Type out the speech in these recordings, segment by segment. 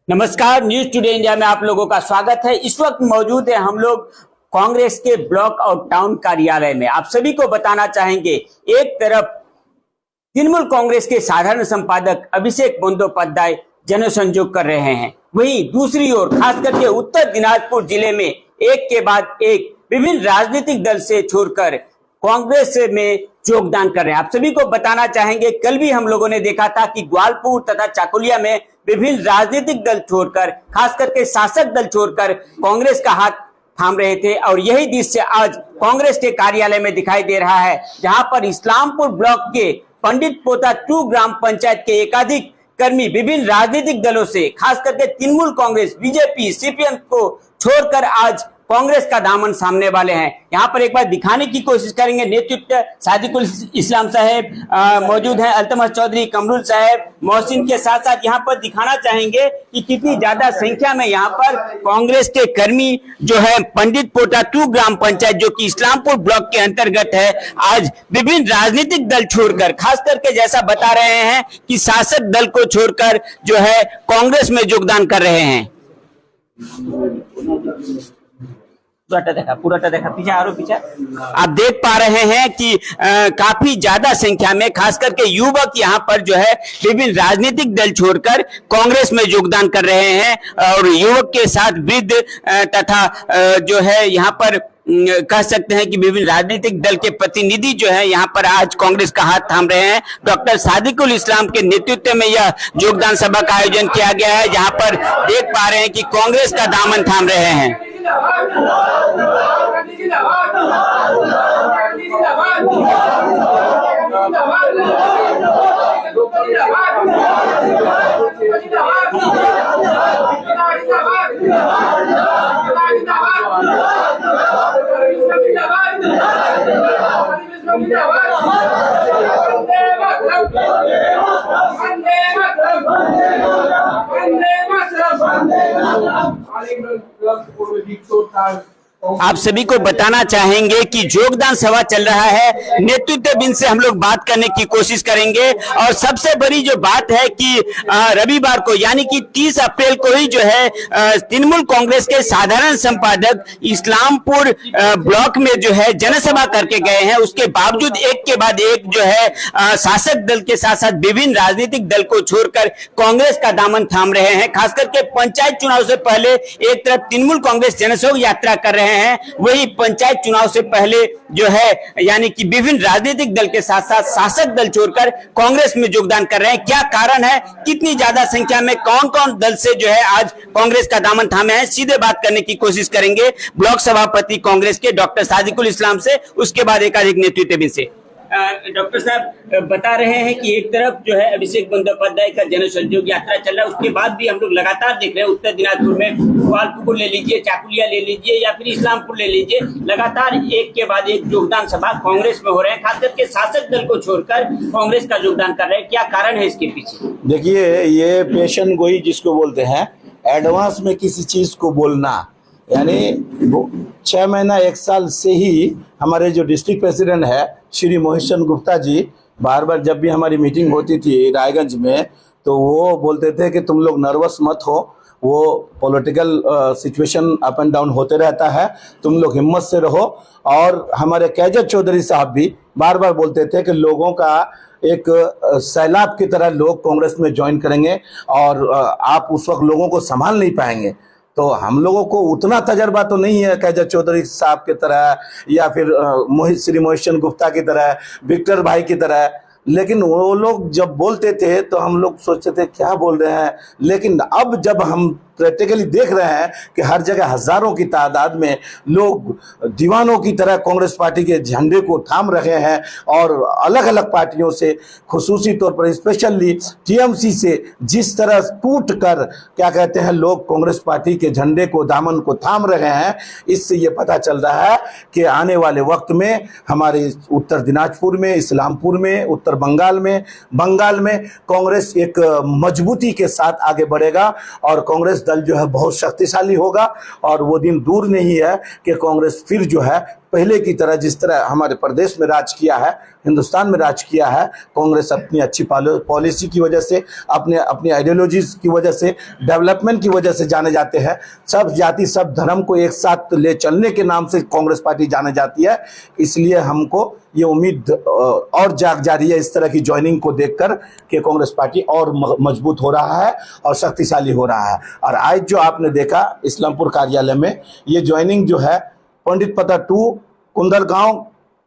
नमस्कार, news today India में आप लोगों का स्वागत है। इस वक्त मौजूद है हम लोग कांग्रेस के ब्लॉक और टाउन कार्यालय में। आप सभी को बताना चाहेंगे, एक तरफ तृणमूल कांग्रेस के साधारण संपादक अभिषेक बंदोपाध्याय जनसंयोग कर रहे हैं, वहीं दूसरी ओर खास करके उत्तर दिनाजपुर जिले में एक के बाद एक विभिन्न राजनीतिक दल से छोड़कर कांग्रेस में योगदान कर रहे हैं। आप सभी को बताना चाहेंगे, कल भी हम लोगों ने देखा था कि ग्वालपुर तथा चाकुलिया में विभिन्न राजनीतिक दल छोड़कर, खास करके शासक दल छोड़कर कांग्रेस का हाथ थाम रहे थे, और यही दृश्य आज कांग्रेस के कार्यालय में दिखाई दे रहा है, जहां पर इस्लामपुर ब्लॉक के पंडित पोता 2 ग्राम पंचायत के एकाधिक कर्मी विभिन्न राजनीतिक दलों से, खास करके तृणमूल कांग्रेस, बीजेपी, सीपीएम को छोड़कर आज कांग्रेस का दामन सामने वाले हैं। यहाँ पर एक बार दिखाने की कोशिश करेंगे। नेतृत्व सादिकुल इस्लाम साहब मौजूद हैं, अल्तमश चौधरी, कमरुल साहब, मोहसिन के साथ साथ यहाँ पर दिखाना चाहेंगे कि कितनी ज्यादा संख्या में यहाँ पर कांग्रेस के कर्मी जो है पंडित पोटा 2 ग्राम पंचायत जो कि इस्लामपुर ब्लॉक के अंतर्गत है, आज विभिन्न राजनीतिक दल छोड़कर, खास करके जैसा बता रहे हैं कि शासक दल को छोड़कर जो है कांग्रेस में योगदान कर रहे हैं। पूरा देखा पीछे और पीछे आप देख पा रहे हैं कि काफी ज्यादा संख्या में खास करके युवक यहाँ पर जो है विभिन्न राजनीतिक दल छोड़कर कांग्रेस में योगदान कर रहे हैं, और युवक के साथ वृद्ध तथा जो है यहाँ पर कह सकते हैं कि विभिन्न राजनीतिक दल के प्रतिनिधि जो है यहाँ पर आज कांग्रेस का हाथ थाम रहे हैं। डॉक्टर सादिकुल इस्लाम के नेतृत्व में यह योगदान सभा का आयोजन किया गया है, जहाँ पर देख पा रहे हैं कि कांग्रेस का दामन थाम रहे हैं। आप सभी को बताना चाहेंगे कि योगदान सभा चल रहा है, नेतृत्व बिंद से हम लोग बात करने की कोशिश करेंगे। और सबसे बड़ी जो बात है कि रविवार को यानी कि 30 अप्रैल को ही जो है तृणमूल कांग्रेस के साधारण संपादक इस्लामपुर ब्लॉक में जो है जनसभा करके गए हैं, उसके बावजूद एक के बाद एक जो है शासक दल के साथ साथ विभिन्न राजनीतिक दल को छोड़कर कांग्रेस का दामन थाम रहे हैं। खास करके पंचायत चुनाव से पहले एक तरफ तृणमूल कांग्रेस जनसंयोग यात्रा कर रहे हैं, वही पंचायत चुनाव से पहले जो है यानी कि विभिन्न राजनीतिक दल के साथ साथ शासक दल छोड़कर कांग्रेस में योगदान कर रहे हैं। क्या कारण है, कितनी ज्यादा संख्या में कौन कौन दल से जो है आज कांग्रेस का दामन थामे हैं, सीधे बात करने की कोशिश करेंगे ब्लॉक सभापति कांग्रेस के डॉक्टर सादिकुल इस्लाम से, उसके बाद एकाधिक नेतृत्व से। डॉक्टर साहब बता रहे हैं कि एक तरफ जो है अभिषेक बंदोपाध्याय का जनसंयोग यात्रा चल रहा है, उसके बाद भी हम लोग लगातार देख रहे हैं उत्तर दिनाजपुर में, ग्वालपुर ले लीजिए, चाकुलिया ले लीजिए या फिर इस्लामपुर ले लीजिए, लगातार एक के बाद एक योगदान सभा कांग्रेस में हो रहे हैं, खास करके शासक दल को छोड़कर कांग्रेस का योगदान कर रहे हैं। क्या कारण है इसके पीछे? देखिए, ये पेशन गोई जिसको बोलते हैं, एडवांस में किसी चीज को बोलना, यानी 6 महीना 1 साल से ही हमारे जो डिस्ट्रिक्ट प्रेसिडेंट है श्री मोहसिन गुप्ता जी, बार बार जब भी हमारी मीटिंग होती थी रायगंज में, तो वो बोलते थे कि तुम लोग नर्वस मत हो, वो political situation up and down होते रहता है, तुम लोग हिम्मत से रहो। और हमारे कैजर चौधरी साहब भी बार बार बोलते थे कि लोगों का एक सैलाब की तरह लोग कांग्रेस में ज्वाइन करेंगे और आप उस वक्त लोगों को संभाल नहीं पाएंगे। तो हम लोगों को उतना तजर्बा तो नहीं है कैजर चौधरी साहब की तरह या फिर श्री मोहसिन गुप्ता की तरह, विक्टर भाई की तरह, लेकिन वो लोग जब बोलते थे तो हम लोग सोचते थे क्या बोल रहे हैं। लेकिन अब जब हम प्रैक्टिकली देख रहे हैं कि हर जगह हजारों की तादाद में लोग दीवानों की तरह कांग्रेस पार्टी के झंडे को थाम रहे हैं, और अलग अलग पार्टियों से, खुसूसी तौर पर स्पेशली टीएमसी से जिस तरह टूट कर क्या कहते हैं लोग कांग्रेस पार्टी के झंडे को, दामन को थाम रहे हैं, इससे ये पता चल रहा है कि आने वाले वक्त में हमारे उत्तर दिनाजपुर में, इस्लामपुर में, उत्तर बंगाल में कांग्रेस एक मजबूती के साथ आगे बढ़ेगा और कांग्रेस दल जो है बहुत शक्तिशाली होगा। और वो दिन दूर नहीं है कि कांग्रेस फिर जो है पहले की तरह जिस तरह हमारे प्रदेश में राज किया है, हिंदुस्तान में राज किया है। कांग्रेस अपनी अच्छी पॉलिसी की वजह से, अपनी आइडियोलॉजीज की वजह से, डेवलपमेंट की वजह से जाने जाते हैं। सब जाति सब धर्म को एक साथ ले चलने के नाम से कांग्रेस पार्टी जाने जाती है। इसलिए हमको ये उम्मीद और जाग जा रही है इस तरह की ज्वाइनिंग को देखकर कि कांग्रेस पार्टी और मजबूत हो रहा है और शक्तिशाली हो रहा है। और आज जो आपने देखा इस्लामपुर कार्यालय में ये ज्वाइनिंग जो है, पंडित पता 2 कुंदरगांव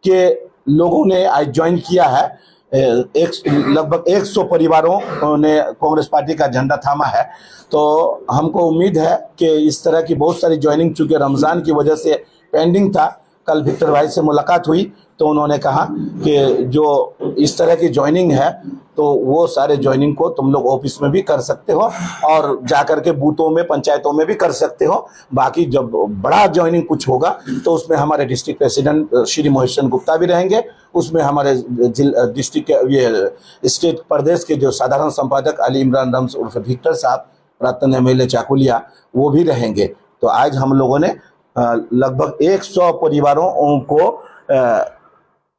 के लोगों ने आज ज्वाइन किया है। लगभग 100 परिवारों ने कांग्रेस पार्टी का झंडा थामा है। तो हमको उम्मीद है कि इस तरह की बहुत सारी ज्वाइनिंग, चूंकि रमज़ान की वजह से पेंडिंग था, कल विक्टर भाई से मुलाकात हुई तो उन्होंने कहा कि जो इस तरह की ज्वाइनिंग है तो वो सारे ज्वाइनिंग को तुम लोग ऑफिस में भी कर सकते हो और जाकर के बूथों में, पंचायतों में भी कर सकते हो। बाकी जब बड़ा ज्वाइनिंग कुछ होगा तो उसमें हमारे डिस्ट्रिक्ट प्रेसिडेंट श्री मोहित गुप्ता भी रहेंगे, उसमें हमारे डिस्ट्रिक्ट ये स्टेट प्रदेश के जो साधारण संपादक अली इमरान रम्स उर्फ विक्टर साहब, रतन एमएलए चाकुलिया, वो भी रहेंगे। तो आज हम लोगों ने लगभग 100 परिवारों को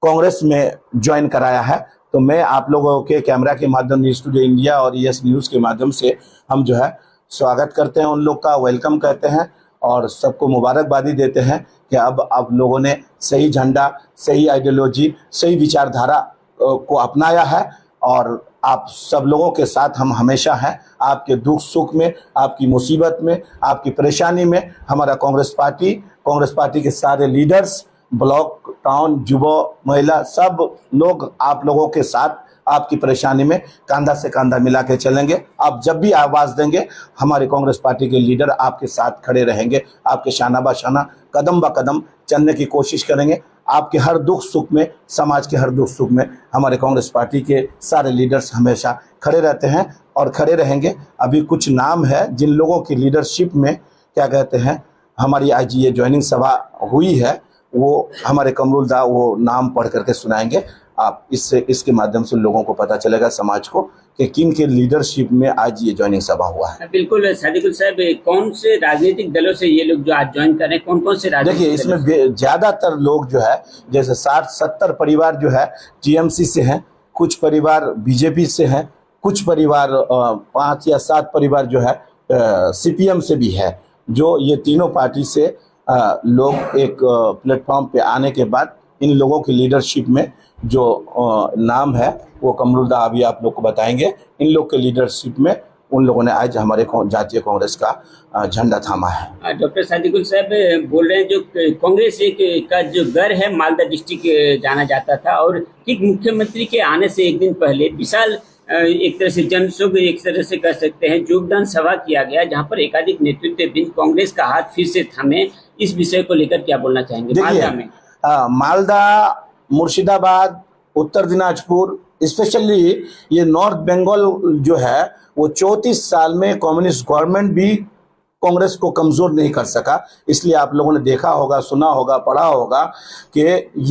कांग्रेस में ज्वाइन कराया है। तो मैं आप लोगों के कैमरा के माध्यम, न्यूज़ टुडे इंडिया और ES न्यूज़ के माध्यम से हम जो है स्वागत करते हैं, उन लोग का वेलकम कहते हैं और सबको मुबारकबादी देते हैं कि अब आप लोगों ने सही झंडा, सही आइडियोलॉजी, सही विचारधारा को अपनाया है और आप सब लोगों के साथ हम हमेशा हैं। आपके दुख सुख में, आपकी मुसीबत में, आपकी परेशानी में हमारा कांग्रेस पार्टी के सारे लीडर्स, ब्लॉक, टाउन, युवा, महिला, सब लोग आप लोगों के साथ आपकी परेशानी में कंधा से कंधा मिला के चलेंगे। आप जब भी आवाज़ देंगे हमारे कांग्रेस पार्टी के लीडर आपके साथ खड़े रहेंगे, आपके शाना बाशाना, कदम ब कदम चलने की कोशिश करेंगे। आपके हर दुख सुख में, समाज के हर दुख सुख में हमारे कांग्रेस पार्टी के सारे लीडर्स हमेशा खड़े रहते हैं और खड़े रहेंगे। अभी कुछ नाम है जिन लोगों की लीडरशिप में क्या कहते हैं हमारी आज ये ज्वाइनिंग सभा हुई है, वो हमारे कमरुल दा वो नाम पढ़ करके सुनाएंगे। आप इसके माध्यम से लोगों को पता चलेगा, समाज को, कि किन के लीडरशिप में आज ये ज्वाइनिंग सभा हुआ है। बिल्कुल सादिकुल साहब, कौन से राजनीतिक दलों से ये लोग जो आज ज्वाइन कर रहे हैं, कौन कौन से राजनीतिक? देखिए, इसमें ज्यादातर लोग जो है, जैसे 60-70 परिवार जो है TMC से हैं, कुछ परिवार BJP से हैं, कुछ परिवार 5 या 7 परिवार जो है CPM से भी है। जो ये तीनों पार्टी से लोग एक प्लेटफॉर्म पे आने के बाद इन लोगों की लीडरशिप में जो नाम है वो कमरुल दा अभी आप लोग को बताएंगे। इन लोग के लीडरशिप में उन लोगों ने आज हमारे जातीय कांग्रेस का झंडा थामा है। डॉक्टर सादिकुल साहब बोल रहे हैं जो कांग्रेस का जो गढ़ है मालदा डिस्ट्रिक्ट जाना जाता था और कि मुख्यमंत्री के आने से एक दिन पहले विशाल एक तरह से जनसुख, एक तरह से कह सकते हैं योगदान सभा किया गया, जहां पर एकाधिक नेतृत्व बिंद कांग्रेस का हाथ फिर से थामे। इस विषय को लेकर क्या बोलना चाहेंगे? मालदा में, मालदा, मुर्शिदाबाद, उत्तर दिनाजपुर, स्पेशली ये नॉर्थ बंगाल जो है वो 34 साल में कम्युनिस्ट गवर्नमेंट भी कांग्रेस को कमजोर नहीं कर सका। इसलिए आप लोगों ने देखा होगा, सुना होगा, पढ़ा होगा कि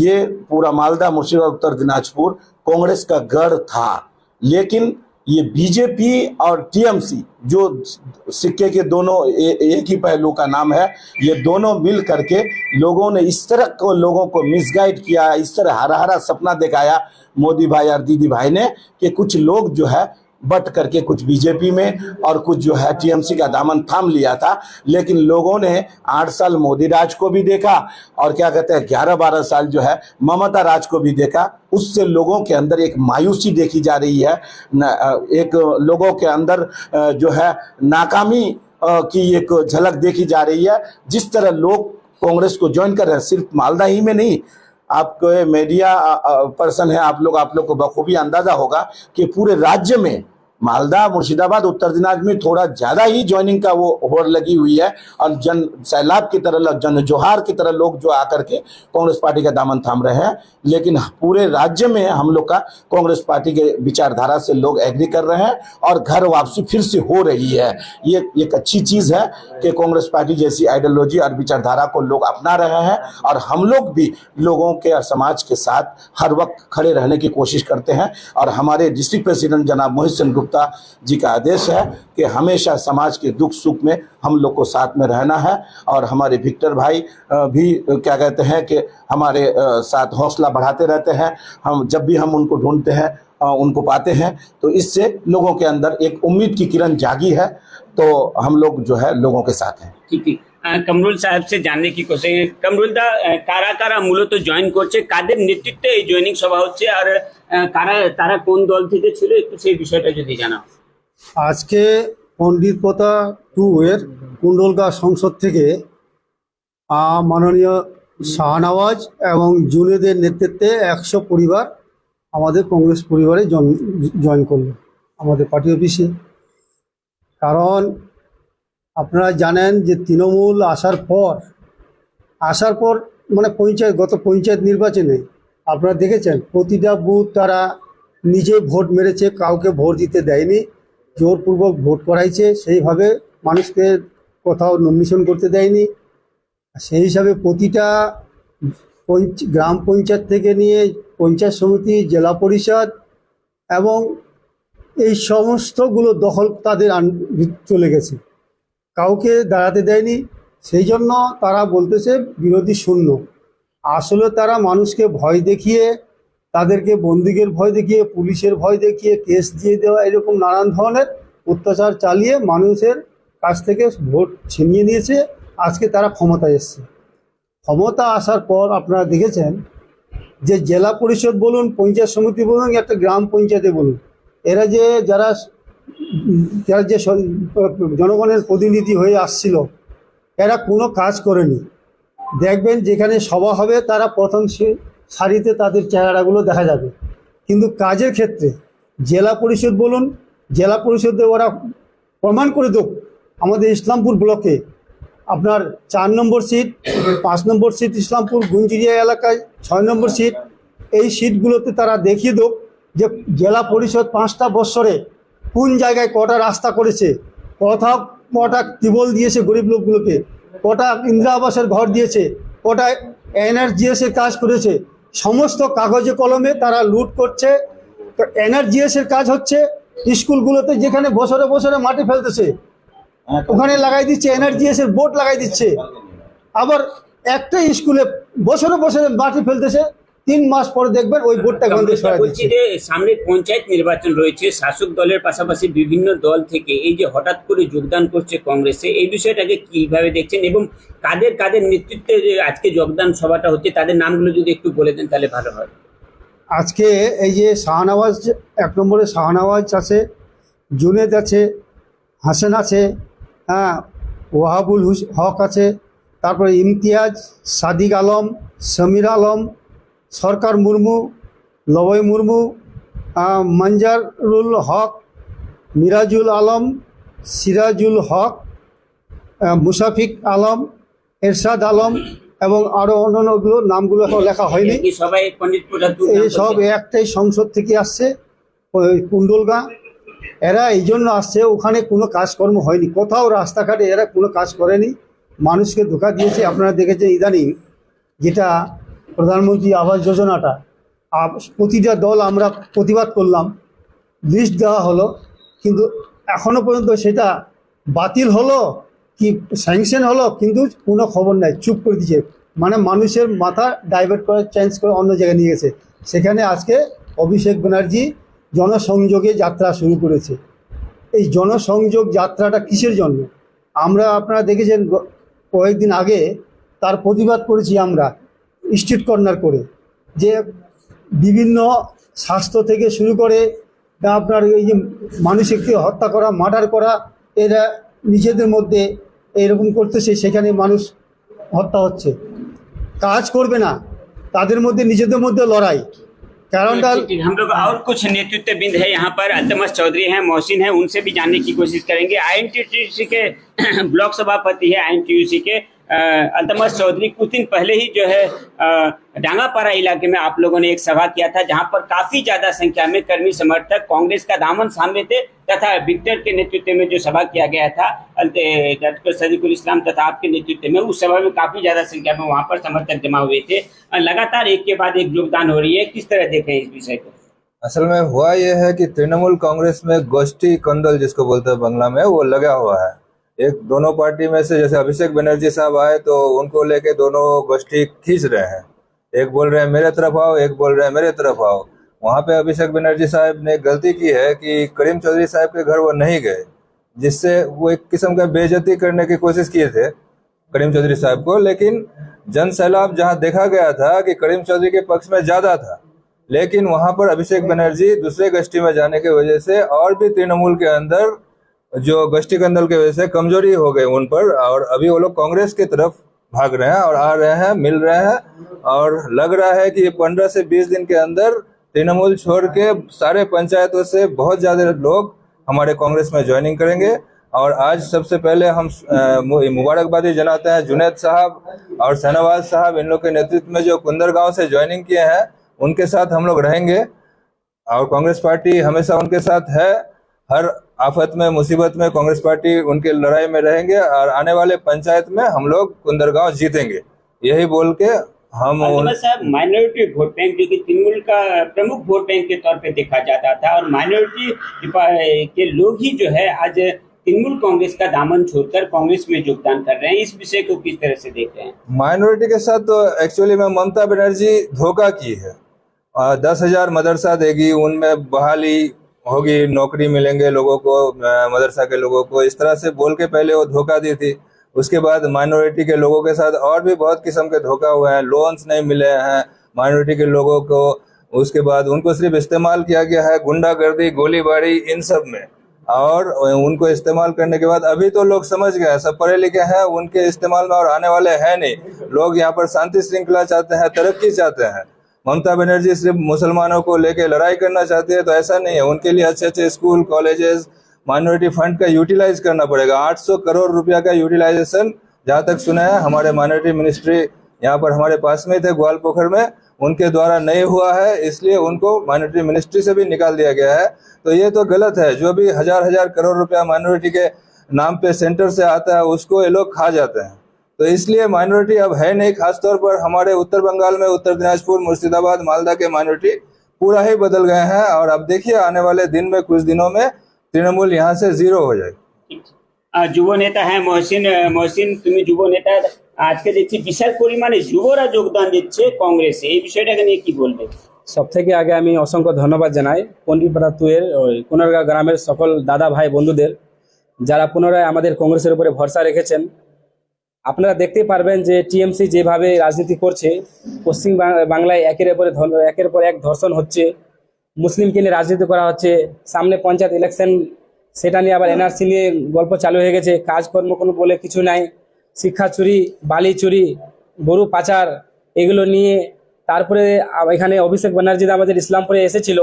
ये पूरा मालदा, मुर्शिदाबाद, उत्तर दिनाजपुर कांग्रेस का गढ़ था। लेकिन ये BJP और TMC जो सिक्के के दोनों एक ही पहलू का नाम है, ये दोनों मिल करके लोगों ने इस तरह को लोगों को मिसगाइड किया, इस तरह हरा हरा सपना दिखाया मोदी भाई और दीदी भाई ने कि कुछ लोग जो है बट करके कुछ BJP में और कुछ जो है TMC का दामन थाम लिया था। लेकिन लोगों ने 8 साल मोदी राज को भी देखा और क्या कहते हैं 11-12 साल जो है ममता राज को भी देखा। उससे लोगों के अंदर एक मायूसी देखी जा रही है, एक लोगों के अंदर जो है नाकामी की एक झलक देखी जा रही है। जिस तरह लोग कांग्रेस को ज्वाइन कर रहे हैं, सिर्फ मालदा ही में नहीं, आपको मीडिया पर्सन है, आप लोग को बखूबी अंदाजा होगा कि पूरे राज्य में मालदा, मुर्शिदाबाद, उत्तर दिनाजपुर में थोड़ा ज्यादा ही ज्वाइनिंग का वो होड़ लगी हुई है और जन सैलाब की तरह, जन जोहार की तरह लोग जो आकर के कांग्रेस पार्टी का दामन थाम रहे हैं। लेकिन पूरे राज्य में हम लोग का कांग्रेस पार्टी के विचारधारा से लोग एग्री कर रहे हैं और घर वापसी फिर से हो रही है। ये एक अच्छी चीज है कि कांग्रेस पार्टी जैसी आइडियोलॉजी और विचारधारा को लोग अपना रहे हैं और हम लोग भी लोगों के और समाज के साथ हर वक्त खड़े रहने की कोशिश करते हैं। और हमारे डिस्ट्रिक्ट प्रेसिडेंट जनाब मोहित गुप्ता गुप्ता जी का आदेश है कि हमेशा समाज के दुख सुख में हम लोग को साथ में रहना है। और हमारे विक्टर भाई भी क्या कहते हैं कि हमारे साथ हौसला बढ़ाते रहते हैं। हम जब भी हम उनको ढूंढते हैं उनको पाते हैं, तो इससे लोगों के अंदर एक उम्मीद की किरण जागी है। तो हम लोग जो है लोगों के साथ हैं। ঠিক কামরুল সাহেব সে জানলে কি করছে কামরুল দা কারা কারা মূলত জয়েন করছে, কাদের নেতৃত্বে এই জয়েনিং সভা হচ্ছে, আর কারা তারা কোন দল থেকে ছিল, একটু সেই বিষয়টা যদি জানাও। আজকে পণ্ডিত প্রতা 2 এর কুণ্ডলগা সংসদ থেকে মাননীয় শাহনওয়াজ এবং জুনেদের নেতৃত্বে 100 পরিবার আমাদের কংগ্রেস পরিবারে জয়েন করলো আমাদের পার্টি অফিসে। কারণ আপনারা জানেন যে তৃণমূল আসার পর মানে গত পঞ্চায়েত নির্বাচনে আপনারা দেখেছেন প্রতিটা বুথ তারা নিজে ভোট মেরেছে, কাউকে ভোট দিতে দেয়নি, জোরপূর্বক ভোট করাইছে, সেইভাবে মানুষকে কোথাও নমিনেশন করতে দেয়নি। সেই হিসাবে প্রতিটা গ্রাম পঞ্চায়েত থেকে নিয়ে পঞ্চায়েত সমিতি, জেলা পরিষদ এবং এই সমস্তগুলো দখল তাদের চলে গেছে, কাউকে দাঁড়াতে দেয়নি। সেই জন্য তারা বলতেছে বিরোধী শূন্য। আসলে তারা মানুষকে ভয় দেখিয়ে, তাদেরকে বন্দুকের ভয় দেখিয়ে, পুলিশের ভয় দেখিয়ে, কেস দিয়ে দেওয়া, এরকম নানান ধরনের অত্যাচার চালিয়ে মানুষের কাছ থেকে ভোট ছিনিয়ে নিয়েছে। আজকে তারা ক্ষমতায় এসছে। ক্ষমতা আসার পর আপনারা দেখেছেন যে জেলা পরিষদ বলুন, পঞ্চায়েত সমিতি বলুন, একটা গ্রাম পঞ্চায়েতে বলুন, এরা যারা যে জনগণের প্রতিনিধি হয়ে আসছিল, এরা কোনো কাজ করেনি। দেখবেন যেখানে সভা হবে তারা প্রথম সারিতে তাদের চেহারাগুলো দেখা যাবে, কিন্তু কাজের ক্ষেত্রে জেলা পরিষদ বলুন, জেলা পরিষদে ওরা প্রমাণ করে দেব। আমাদের ইসলামপুর ব্লকে আপনার 4 নম্বর সিট, 5 নম্বর সিট ইসলামপুর গুঞ্জিরিয়া এলাকায়, 6 নম্বর সিট, এই সিটগুলোতে তারা দেখিয়ে দেব যে জেলা পরিষদ 5টা বৎসরে কোন জায়গায় কটা রাস্তা করেছে, কটা টিউবওয়েল দিয়েছে গরিব লোকগুলোকে, কটা ইন্দিরা আবাসের ঘর দিয়েছে, কটা এনআরজিএসের কাজ করেছে। সমস্ত কাগজে কলমে তারা লুট করছে। এনআরজিএসের কাজ হচ্ছে স্কুলগুলোতে যেখানে বছরে বছরে মাটি ফেলতেছে ওখানে লাগাই দিচ্ছে, এনআরজিএসের বোর্ড লাগাই দিচ্ছে। আবার একটা স্কুলে বছরে বছরে মাটি ফেলতেছে, 3 মাস পরে দেখবেন ওই বোর্ডটা গন্ধে সরাই বলছি দিচ্ছে। যে সামনে পঞ্চায়েত নির্বাচন রয়েছে, শাসক দলের পাশাপাশি বিভিন্ন দল থেকে এই যে হঠাৎ করে যোগদান করছে কংগ্রেসে, এই বিষয়টাকে কিভাবে দেখছেন এবং কাদের কাদের নেতৃত্বে যে আজকে যোগদান সভাটা হচ্ছে তাদের নামগুলো যদি একটু বলে দেন তাহলে ভালো হয়। আজকে এই যে শাহনওয়াজ, 1 নম্বরে শাহনওয়াজ আছে, জুনেদ আছে, হাসান আছে, ওয়াহাবুল হক আছে, তারপরে ইমতিয়াজ, সাদিক আলম, সমীর আলম, সরকার মুর্মু, লবয় মুর্মু, মঞ্জারুল হক, মিরাজুল আলম, সিরাজুল হক, মুশাফিক আলম, এরশাদ আলম এবং আরও অন্যান্যগুলো নামগুলো এখন লেখা হয়নি। এই সবাই পণ্ডিত প্রতাপ এই সব একটাই সংসদ থেকে আসছে, ওই কুণ্ডলগা। এরা এই জন্য আসছে, ওখানে কোনো কাজকর্ম হয়নি, কোথাও রাস্তাঘাটে এরা কোনো কাজ করেনি, মানুষকে ধোঁকা দিয়েছে। আপনারা দেখেছেন ইদানিং যেটা প্রধানমন্ত্রী আবাস যোজনাটা, প্রতিটা দল আমরা প্রতিবাদ করলাম, লিস্ট দেওয়া হলো, কিন্তু এখনও পর্যন্ত সেটা বাতিল হলো কি স্যাংশন হলো, কিন্তু কোনো খবর নাই, চুপ করে দিয়েছে। মানে মানুষের মাথা ডাইভার্ট করে, চেঞ্জ করে অন্য জায়গায় নিয়ে গেছে। সেখানে আজকে অভিষেক ব্যানার্জি জনসংযোগে যাত্রা শুরু করেছে। এই জনসংযোগ যাত্রাটা কিসের জন্য? আপনারা দেখেছেন কয়েকদিন আগে তার প্রতিবাদ করেছি আমরা স্ট্রিট কর্নার করে, যে বিভিন্ন স্বাস্থ্য থেকে শুরু করে আপনার এই যে মানুষকে হত্যা করা, মার্ডার করা, এরা নিজেদের মধ্যে এরকম করতেছে, সেখানে মানুষ হত্যা হচ্ছে। কাজ করবে না, তাদের মধ্যে নিজেদের মধ্যে লড়াই। कारण हम लोग और कुछ नेतृत्व बिंद है यहाँ पर, अल्तमश चौधरी हैं, मोहसिन हैं, उनसे भी जानने की कोशिश करेंगे। आईएनटीयूसी के ब्लॉक सभापति है आईएनटीयूसी के अल्तमश चौधरी, कुछ दिन पहले ही जो है डांगापारा इलाके में आप लोगों ने एक सभा किया था जहां पर काफी ज्यादा संख्या में कर्मी समर्थक कांग्रेस का दामन थामे थे, तथा विक्टर के नेतृत्व में जो सभा किया गया था डॉक्टर सदीकुल इस्लाम तथा आपके नेतृत्व में, उस सभा में काफी ज्यादा संख्या में वहां पर समर्थक जमा हुए थे। लगातार एक के बाद एक योगदान हो रही है, किस तरह देखें इस विषय को? असल में हुआ यह है कि तृणमूल कांग्रेस में गोष्ठी कंदल जिसको बोलते हैं बांग्ला में, वो लगा हुआ है। एक दोनों पार्टी में से जैसे अभिषेक बनर्जी साहब आए तो उनको लेके दोनों गोष्ठी खींच रहे हैं। एक बोल रहे हैं मेरे तरफ आओ, एक बोल रहे हैं मेरे तरफ आओ। वहां पे अभिषेक बनर्जी साहब ने गलती की है कि करीम चौधरी साहब के घर वो नहीं गए, जिससे वो एक किस्म का बेइज्जती करने की कोशिश किए थे करीम चौधरी साहब को। लेकिन जन सैलाब जहां देखा गया था कि करीम चौधरी के पक्ष में ज्यादा था, लेकिन वहां पर अभिषेक बनर्जी दूसरे गश्ती में जाने की वजह से और भी तृणमूल के अंदर जो गश्ती कंदल की वजह से कमजोरी हो गई उन पर, और अभी वो लोग कांग्रेस की तरफ भाग रहे हैं और आ रहे हैं, मिल रहे हैं। और लग रहा है कि 15 से 20 दिन के अंदर तृणमूल छोड़ के सारे पंचायतों से बहुत ज्यादा लोग हमारे कांग्रेस में ज्वाइनिंग करेंगे। और आज सबसे पहले हम मुबारकबादी जनाते हैं जुनैद साहब और शहनवाज साहब, इन लोग के नेतृत्व में जो कुंदर गांव से ज्वाइनिंग किए हैं, उनके साथ हम लोग रहेंगे और कांग्रेस पार्टी हमेशा उनके साथ है। हर आफत में, मुसीबत में कांग्रेस पार्टी उनके लड़ाई में रहेंगे और आने वाले पंचायत में हम लोग कुंदर गांव जीतेंगे, यही बोल के हम साहब माइनॉरिटी वोट बैंक जो कि तृणमूल का प्रमुख वोट बैंक के तौर पे देखा जाता था, और माइनॉरिटी के लोग ही जो है आज तृणमूल कांग्रेस का दामन छोड़कर कांग्रेस में योगदान कर रहे हैं, इस विषय को किस तरह से देख रहे हैं? माइनॉरिटी के साथ तो एक्चुअली में ममता बनर्जी धोखा की है। 10,000 मदरसा देगी, उनमें बहाली होगी, नौकरी मिलेंगे लोगों को, मदरसा के लोगों को, इस तरह से बोल के पहले वो धोखा दी थी। उसके बाद माइनॉरिटी के लोगों के साथ और भी बहुत किस्म के धोखा हुए हैं, लोन्स नहीं मिले हैं माइनॉरिटी के लोगों को। उसके बाद उनको सिर्फ इस्तेमाल किया गया है गुंडागर्दी, गोलीबारी, इन सब में। और उनको इस्तेमाल करने के बाद अभी तो लोग समझ गए, सब पढ़े लिखे हैं, उनके इस्तेमाल में और आने वाले हैं नहीं। लोग यहाँ पर शांति श्रृंखला चाहते हैं, तरक्की चाहते हैं। ममता बनर्जी सिर्फ मुसलमानों को लेके लड़ाई करना चाहती है, तो ऐसा नहीं है। उनके लिए अच्छे अच्छे स्कूल, कॉलेजेस, माइनॉरिटी फंड का यूटिलाइज करना पड़ेगा। 800 करोड़ रुपया का यूटिलाइजेशन जहाँ तक सुना है हमारे माइनॉरिटी मिनिस्ट्री यहाँ पर हमारे पास में थे ग्वालपोखर में, उनके द्वारा नहीं हुआ है, इसलिए उनको माइनॉरिटी मिनिस्ट्री से भी निकाल दिया गया है। तो ये तो गलत है। जो भी हजार करोड़ रुपया माइनॉरिटी के नाम पे सेंटर से आता है उसको ये लोग खा जाते हैं। तो इसलिए माइनॉरिटी अब है नहीं। खासतौर पर हमारे उत्तर बंगाल में उत्तर दिनाजपुर, मुर्शिदाबाद, मालदा के माइनॉरिटी पूरा ही बदल गए हैं। और अब देखिए आने वाले दिन में, कुछ दिनों में तृणमूल यहाँ से जीरो हो जाएगी। যুব নেতা হ্যাঁ মহসিন তুমি যুব নেতা, আজকে দেখছি বিশাল পরিমাণে যুবরা যোগদান দিচ্ছে কংগ্রেসে, এই বিষয়টাকে নিয়ে কি বলবে? সব থেকে আগে আমি অসংখ্য ধন্যবাদ জানাই পন্ডিতপাড়া 2 এর কোনারগাঁও গ্রামের সকল দাদা ভাই বন্ধুদের, যারা পুনরায় আমাদের কংগ্রেসের উপরে ভরসা রেখেছেন। আপনারা দেখতে পারবেন যে টিএমসি যেভাবে রাজনীতি করছে, পশ্চিম বাংলায় একের পর এক ধর্ষণ হচ্ছে, মুসলিমকে নিয়ে রাজনীতি করা হচ্ছে, সামনে পঞ্চায়েত ইলেকশন, সেটা নিয়ে আবার এনআরসি নিয়ে গল্প চালু হয়ে গেছে, কাজকর্ম কোনো বলে কিছু নাই, শিক্ষা চুরি, বালি চুরি, গরু পাচার, এগুলো নিয়ে। তারপরে এখানে অভিষেক ব্যানার্জি আমাদের ইসলামপুরে এসেছিল,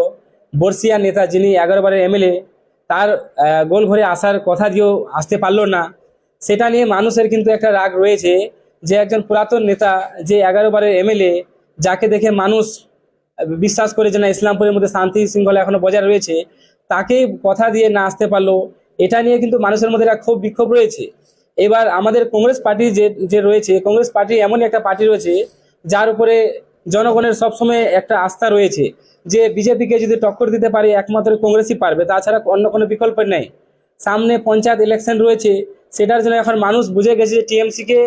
বর্ষিয়া নেতা যিনি 11 বারের এমএলএ, তার গোল ঘরে আসার কথা দিয়েও আসতে পারলো না। সেটা নিয়ে মানুষের কিন্তু একটা রাগ রয়েছে যে একজন পুরাতন নেতা, যে 11 বারের এমএলএ, যাকে দেখে মানুষ বিশ্বাস করে যে না ইসলামপুরের মধ্যে শান্তি শৃঙ্খলা এখনো বজায় রয়েছে, তাকে কথা দিয়ে না আসতে পারলো। এটা নিয়ে কিন্তু মানুষের মধ্যে একটা ক্ষোভ বিক্ষোভ রয়েছে। এবার আমাদের কংগ্রেস পার্টি যে রয়েছে, কংগ্রেস পার্টি এমনই একটা পার্টি রয়েছে যার উপরে জনগণের সবসময় একটা আস্থা রয়েছে যে বিজেপিকে যদি টক্কর দিতে পারে একমাত্র কংগ্রেসই পারবে, তাছাড়া অন্য কোনো বিকল্প নেই। সামনে পঞ্চায়েত ইলেকশন রয়েছে, সেটার জন্য এখন মানুষ বুঝে গেছে যে টিএমসিকে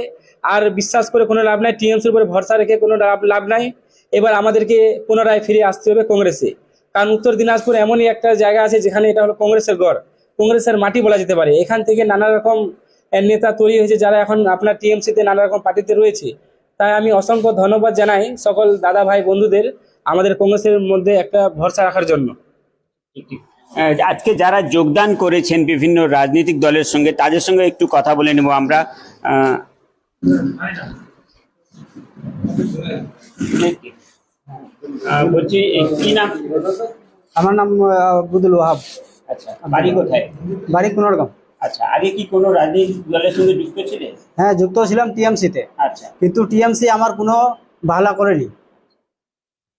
আর বিশ্বাস করে কোনো লাভ নাই, টিএমসির উপরে ভরসা রেখে কোনো লাভ নাই। এবার আমাদেরকে পুনরায় ফিরে আসতে হবে কংগ্রেসে, কারণ উত্তর দিনাজপুর এমনই একটা জায়গা আছে যেখানে এটা হলো কংগ্রেসের গড়, কংগ্রেসের মাটি বলা যেতে পারে। এখান থেকে নানা রকম নেতা তৈরি হয়েছে যারা এখন আপনার টিএমসিতে নানা রকম পার্টিতে রয়েছে। তাই আমি অসংখ্য ধন্যবাদ জানাই সকল দাদা ভাই বন্ধুদের আমাদের কংগ্রেসের মধ্যে একটা ভরসা রাখার জন্য। আজকে যারা যোগদান করেছেন বিভিন্ন রাজনৈতিক দলের সঙ্গে, তাদের সঙ্গে একটু কথা বলে নেব আমরা। বলছি কি নাম? আমার নাম আব্দুল ওয়াহাব। আচ্ছা, বাড়ি কোথায়? বাড়ি কুনারগাঁও। আচ্ছা, আগে কি কোনো রাজনৈতিক দলের সঙ্গে যুক্ত ছিলেন? হ্যাঁ, যুক্ত ছিলাম টিএমসিতে। अच्छा, কিন্তু টিএমসি আমার কোনো ভালো করেনি।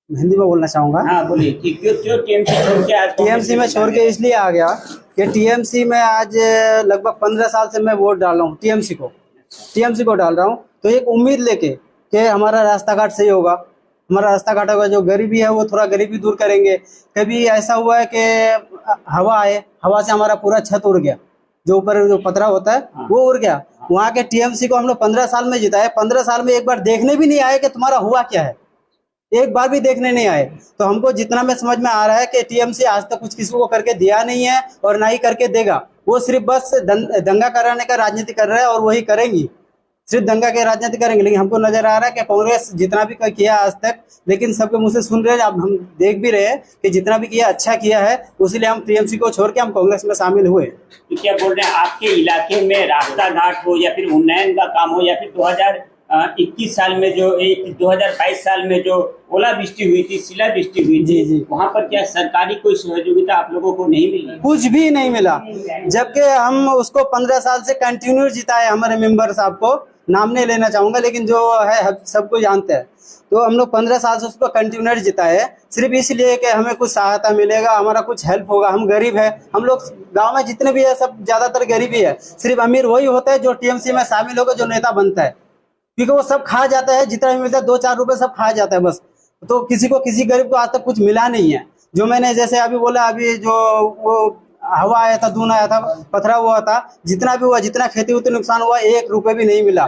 हिंदी में बोलना चाहूँगा। हाँ बोलिए, क्यों टीएमसी छोड़ के आज टीएमसी में छोड़ के इसलिए आ गया कि टीएमसी में आज लगभग 15 साल से मैं वोट डाल रहा हूँ टीएमसी को डाल रहा हूँ। तो एक उम्मीद लेके कि हमारा रास्ता घाट सही होगा, हमारा रास्ता घाटा होगा, जो गरीबी है वो थोड़ा गरीबी दूर करेंगे। कभी ऐसा हुआ है कि हवा आए, हवा से हमारा पूरा छत उड़ गया, जो ऊपर जो पतरा होता है वो उड़ गया। वहाँ के टीएमसी को हम लोग 15 साल में जिताए, 15 साल में एक बार देखने भी नहीं आए कि तुम्हारा हुआ क्या है, एक बार भी देखने नहीं आए। तो हमको जितना में समझ में आ रहा है कि टीएमसी आज तक कुछ किसी को करके दिया नहीं है और ना ही करके देगा। वो सिर्फ बस दंगा कराने का राजनीति कर रहे हैं और वही करेंगी, सिर्फ दंगा के राजनीति करेंगे। लेकिन हमको नजर आ रहा है कि कांग्रेस जितना भी किया आज तक, लेकिन सबके मुंह से सुन रहे हैं, अब हम देख भी रहे हैं कि जितना भी किया अच्छा किया है, इसलिए हम टीएमसी को छोड़ के हम कांग्रेस में शामिल हुए। तो क्या बोल रहे हैं, आपके इलाके में रास्ता घाट हो या फिर उन्नयन का काम हो या फिर 2021 साल में जो 2022 साल में जो ओलावृष्टि हुई थी, शिलावृष्टि हुई थी, जी। वहाँ पर क्या सरकारी कोई सहयोगिता आप लोगों को नहीं मिली? कुछ भी नहीं मिला, जबकि हम उसको 15 साल से कंटिन्यू जिताए। हमारे मेंबर साहब को नाम नहीं लेना चाहूंगा, लेकिन जो है सबको जानते हैं। तो हम लोग 15 साल से उसको कंटिन्यू जिताए, सिर्फ इसलिए कि हमें कुछ सहायता मिलेगा, हमारा कुछ हेल्प होगा। हम गरीब है, हम लोग गांव में जितने भी है सब ज्यादातर गरीबी है। सिर्फ अमीर वही होता है जो टीएमसी में शामिल होकर जो नेता बनता है, क्योंकि वो सब खा जाता है, जितना भी मिलता है 2-4 रुपए सब खा जाता है बस। तो किसी को, किसी गरीब को आज तक कुछ मिला नहीं है। जो मैंने जैसे अभी बोला, अभी जो वो हवा आया था, दून आया था, पथरा हुआ था, जितना भी हुआ, जितना खेती उतना नुकसान हुआ, 1 रुपए भी नहीं मिला,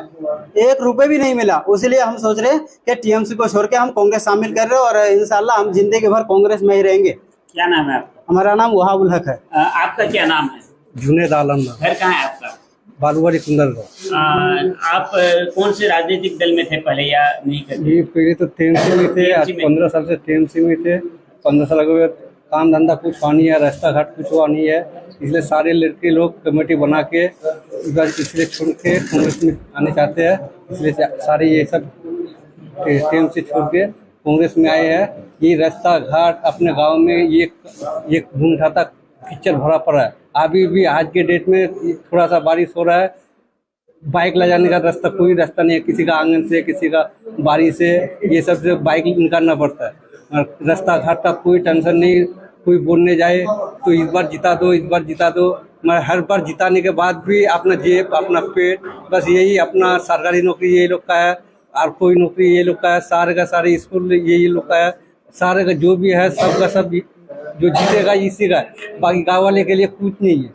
1 रुपए भी नहीं मिला। इसलिए हम सोच रहे हैं कि टीएमसी को छोड़ के हम कांग्रेस शामिल कर रहे हैं और इंशाल्लाह हम जिंदगी भर कांग्रेस में ही रहेंगे। क्या नाम है आपका? हमारा नाम वहाबुल हक है। आपका क्या नाम है? जुनेद आलम, घर कहाँ है आपका? बालुवाड़ी कुंदर। आप कौन से राजनीतिक दल में थे पहले या नहीं करते? ये पहले तो टीएमसी में थे, आज 15 साल से टीएमसी में थे। 15 साल के काम धंधा कुछ हुआ नहीं है, रास्ता घाट कुछ हुआ नहीं है, इसलिए सारे लड़के लोग कमेटी बना के इसलिए छोड़ के कांग्रेस में आने चाहते हैं। इसलिए सारे ये सब टीएमसी छोड़ के कांग्रेस में आए हैं। ये रास्ता घाट अपने गांव में ये घूम खाता कीचड़ भरा पड़ा है। अभी भी आज के डेट में थोड़ा सा बारिश हो रहा है, बाइक ले जाने का रास्ता कोई रास्ता नहीं है, किसी का आंगन से, किसी का बारी से, ये सब से बाइक निकालना पड़ता है। रास्ता घाट का कोई टेंशन नहीं, कोई बोलने जाए तो इस बार जिता दो, इस बार जिता दो, मगर हर बार जिताने के बाद भी अपना जेब, अपना पेट, बस यही अपना सरकारी नौकरी ये लोग का है और कोई नौकरी ये लोग का है, सारे का सारे स्कूल ये लोग का है, सारे का जो भी है सब का सब जो जीतेगा इसी का, बाकी गाँव वाले के लिए कुछ नहीं है।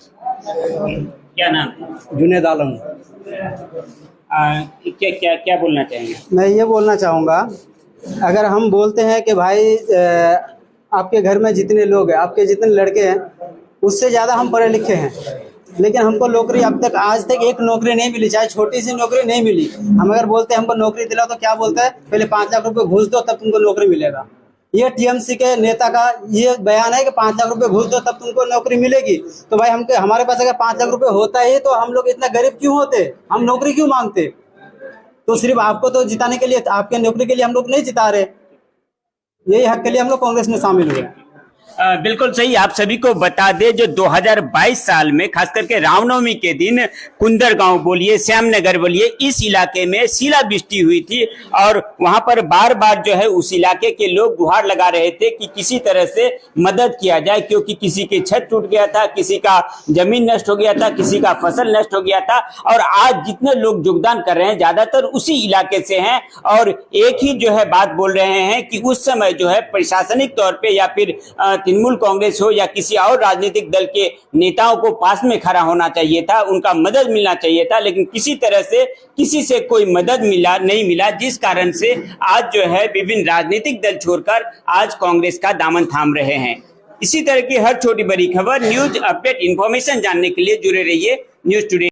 क्या नाम है? जुनेद आलम। क्या क्या क्या बोलना चाहेंगे? मैं ये बोलना चाहूँगा, अगर हम बोलते हैं कि भाई आपके घर में जितने लोग हैं, आपके जितने लड़के हैं, उससे ज़्यादा हम पढ़े लिखे हैं, लेकिन हमको नौकरी अब तक, आज तक एक नौकरी नहीं मिली, चाहे छोटी सी नौकरी नहीं मिली। हम अगर बोलते हैं हमको नौकरी दिलाओ तो क्या बोलता है, पहले 5 लाख रुपए घूस दो तब तुमको नौकरी मिलेगा। ये टीएमसी के नेता का ये बयान है कि 5 लाख रुपए घूस दो तब तुमको नौकरी मिलेगी। तो भाई हमारे पास अगर 5 लाख रुपए होता है तो हम लोग इतना गरीब क्यों होते, हम नौकरी क्यों मांगते? तो सिर्फ आपको तो जिताने के लिए, आपके नौकरी के लिए हम लोग नहीं जिता रहे, यही हक के लिए हम लोग कांग्रेस में शामिल हुए। बिल्कुल सही। आप सभी को बता दें, जो 2022 साल में खास करके रामनवमी के दिन कुंदर गांव बोलिए, श्यामनगर बोलिए, इस इलाके में शिलावृष्टि हुई थी और वहां पर बार बार जो है उस इलाके के लोग गुहार लगा रहे थे कि किसी तरह से मदद किया जाए, क्योंकि किसी की छत टूट गया था, किसी का जमीन नष्ट हो गया था, किसी का फसल नष्ट हो गया था। और आज जितने लोग योगदान कर रहे हैं ज्यादातर उसी इलाके से हैं और एक ही जो है बात बोल रहे हैं कि उस समय जो है प्रशासनिक तौर पे या फिर तृणमूल कांग्रेस हो या किसी और राजनीतिक दल के नेताओं को पास में खड़ा होना चाहिए था, उनका मदद मिलना चाहिए था, लेकिन किसी तरह से किसी से कोई मदद नहीं मिला, जिस कारण से आज जो है विभिन्न राजनीतिक दल छोड़कर आज कांग्रेस का दामन थाम रहे हैं। इसी तरह की हर छोटी बड़ी खबर, न्यूज अपडेट, इंफॉर्मेशन जानने के लिए जुड़े रहिए न्यूज टुडे।